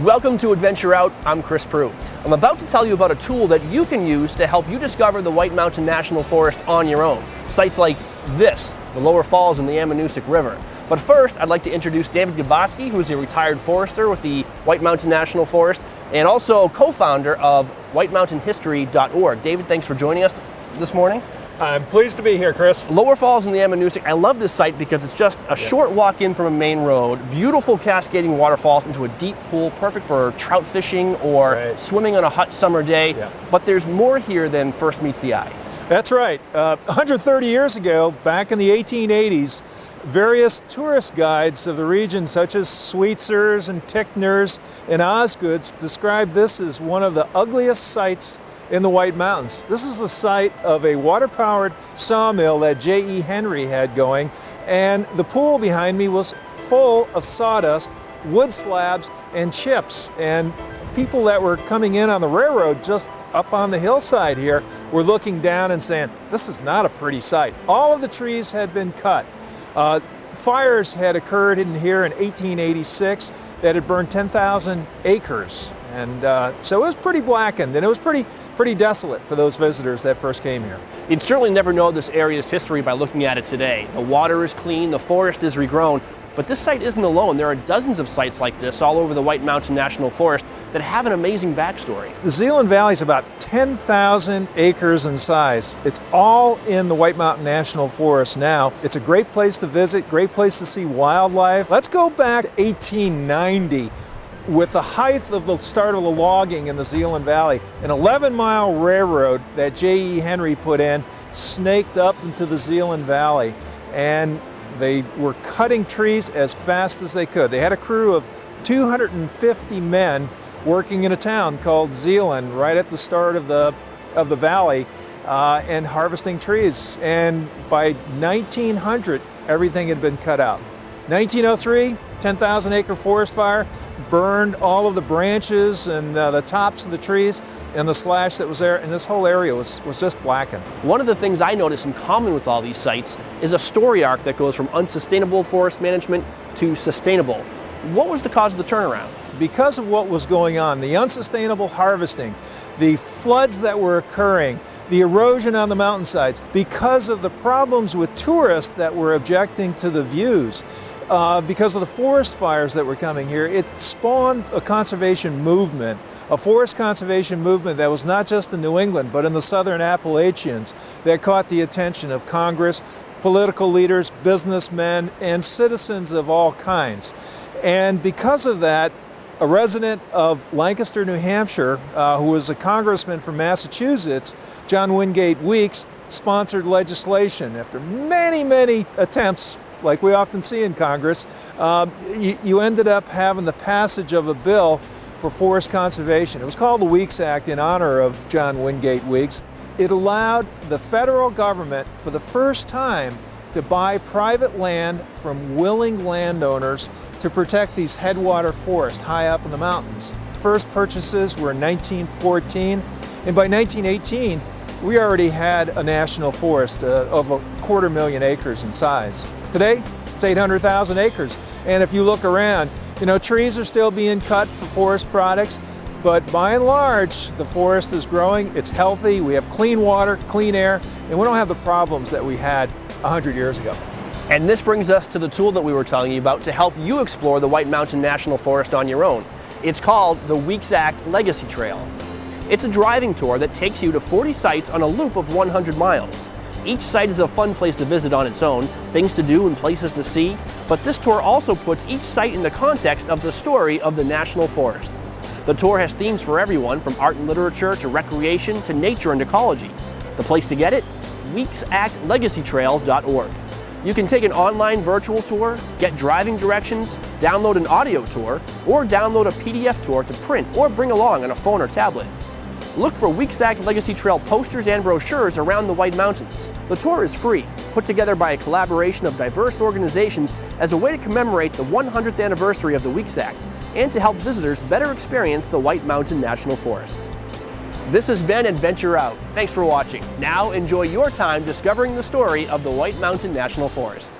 Welcome to Adventure Out. I'm Chris Proulx. I'm about to tell you about a tool that you can use to help you discover the White Mountain National Forest on your own. Sites like this, the lower falls in the Ammonoosuc River. But first, I'd like to introduce David Govatski, who's a retired forester with the White Mountain National Forest and also co-founder of WMNF. David, thanks for joining us this morning. I'm pleased to be here, Chris. Lower Falls in the Ammonoosuc. I love this site because it's just a short walk in from a main road, beautiful cascading waterfalls into a deep pool, perfect for trout fishing or swimming on a hot summer day. But there's more here than first meets the eye. That's right. 130 years ago, back in the 1880s, various tourist guides of the region, such as Sweetzers and Tickners and Osgoods, described this as one of the ugliest sites in the White Mountains. This is the site of a water-powered sawmill that J.E. Henry had going, and the pool behind me was full of sawdust, wood slabs, and chips. And people that were coming in on the railroad just up on the hillside here were looking down and saying, this is not a pretty sight. All of the trees had been cut. Fires had occurred in here in 1886 that had burned 10,000 acres. And so it was pretty blackened, and it was pretty desolate for those visitors that first came here. You'd certainly never know this area's history by looking at it today. The water is clean, the forest is regrown, but this site isn't alone. There are dozens of sites like this all over the White Mountain National Forest that have an amazing backstory. The Zeeland Valley is about 10,000 acres in size. It's all in the White Mountain National Forest now. It's a great place to visit, great place to see wildlife. Let's go back to 1890. With the height of the start of the logging in the Zeeland Valley, an 11-mile railroad that J.E. Henry put in snaked up into the Zeeland Valley, and they were cutting trees as fast as they could. They had a crew of 250 men working in a town called Zeeland right at the start of the valley and harvesting trees. And by 1900, everything had been cut out. 1903, 10,000 acre forest fire, burned all of the branches and the tops of the trees and the slash that was there, and this whole area was just blackened. One of the things I notice in common with all these sites is a story arc that goes from unsustainable forest management to sustainable. What was the cause of the turnaround? Because of what was going on, the unsustainable harvesting, the floods that were occurring, the erosion on the mountainsides, because of the problems with tourists that were objecting to the views, because of the forest fires that were coming here, it spawned a conservation movement, a forest conservation movement that was not just in New England, but in the southern Appalachians, that caught the attention of Congress, political leaders, businessmen, and citizens of all kinds. And because of that, a resident of Lancaster, New Hampshire, who was a congressman from Massachusetts, John Wingate Weeks, sponsored legislation. After many, many attempts, like we often see in Congress, you ended up having the passage of a bill for forest conservation. It was called the Weeks Act in honor of John Wingate Weeks. It allowed the federal government for the first time to buy private land from willing landowners to protect these headwater forests high up in the mountains. First purchases were in 1914, and by 1918, we already had a national forest of 250,000 acres in size. Today, it's 800,000 acres. And if you look around, trees are still being cut for forest products, but by and large, the forest is growing, it's healthy, we have clean water, clean air, and we don't have the problems that we had 100 years ago. And this brings us to the tool that we were telling you about to help you explore the White Mountain National Forest on your own. It's called the Weeks Act Legacy Trail. It's a driving tour that takes you to 40 sites on a loop of 100 miles. Each site is a fun place to visit on its own, things to do and places to see, but this tour also puts each site in the context of the story of the National Forest. The tour has themes for everyone, from art and literature to recreation to nature and ecology. The place to get it? weeksactlegacytrail.org. You can take an online virtual tour, get driving directions, download an audio tour, or download a PDF tour to print or bring along on a phone or tablet. Look for Weeks Act Legacy Trail posters and brochures around the White Mountains. The tour is free, put together by a collaboration of diverse organizations as a way to commemorate the 100th anniversary of the Weeks Act and to help visitors better experience the White Mountain National Forest. This has been Adventure Out. Thanks for watching. Now enjoy your time discovering the story of the White Mountain National Forest.